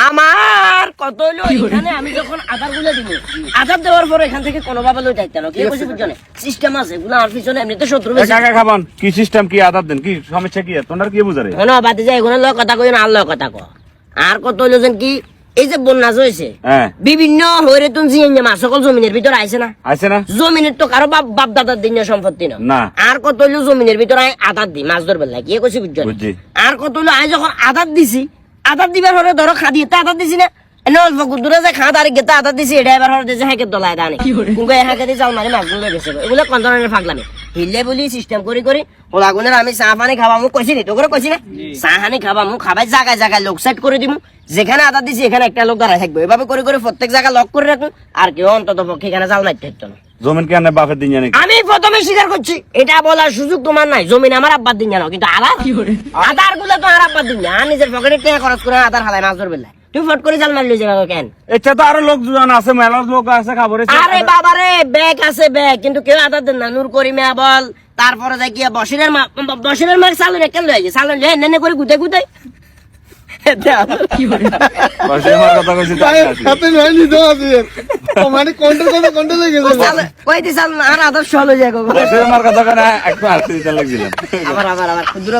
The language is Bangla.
আমার কত হলো এখানে আমি যখন আধার গুলো দিব আধার দেওয়ার পর এখান থেকে কোনোভাবে লই যাইতে না কি কইছি বুঝছনে সিস্টেম আছে গুলো আর পিছনে এমনিতে শত্রু বেশি কাকা খাবান কি সিস্টেম কি আদার দেন কি সমস্যা কি তোনার কি বুঝারে না বাতি যায় এগুলো লয় কথা কই না আর লয় কথা কো আর কত হলো যেন কি এই যে বন্যা হয়েছে বিভিন্ন হইরে তুন জিয়ে মাছ সকল জমিনের ভিতরে আইছে না জমিনের তো কারো বাপ দাদার দিন সম্পত্তি না আর কত হইলো জমিনের ভিতরে আধার দি মাছ ধরবে লাগে কি কইছি বুঝছনে আর কত হইলো আজ যখন আধার দিছি আধার দিবার হরে ধরো খাদি তা আধার দিছি না এনে অল্প দূরে যে খাদ আর গেতা আধার দিছি এটা এবার হরে যে হাকে দলায় দানে কিন্তু এই হাকে দিয়ে যাও মারি মাছ গুলো গেছে এগুলো কোন ধরনের ফাগলামি হিললে বলি সিস্টেম করি ওলাগুনের আমি চা পানি খাবা মুখ কইছি নি তো করে কইছি না চা পানি খাবা মুখ খাবাই জায়গায় জায়গায় লোক সেট করে দিমু যেখানে আধার দিছি এখানে একটা লোক দাঁড়ায় থাকবে এভাবে করে প্রত্যেক জায়গা লক করে রাখুন আর কেউ অন্তত পক্ষে এখানে জাল মারতে হতো না জমিন কি আনে বাপের দিন জানে আমি প্রথমে স্বীকার করছি এটা বলার সুযোগ তোমার নাই জমিন আমার আব্বার দিন জানো কিন্তু আধার গুলো তো আর আব্বার দিন না নিজের পকেটে টাকা খরচ করে আধার হালায় মাছ ধরবে না তুই ফট করে জাল মারলি যাবে কেন এটা তো আরো লোকজন আছে মেলার লোক আছে খাবারে আরে বাবা রে ব্যাগ আছে ব্যাগ কিন্তু কেউ আধার দেন না নূর করিমে বল তারপরে যাই কি বসিরের মার্ক চালু কেন লয়ে গেছে চালু এনে করে গুতে গুতে বসিরের মার কথা কইছি হাতে নয়নি তো আছে মানে কোনটা লেগে গেছে কই দি চাল আর আধার সহল হয়ে যায় বসিরের মার কথা কেন একটু হাসতে দিতে লাগছিলাম আবার ক্ষুদ্র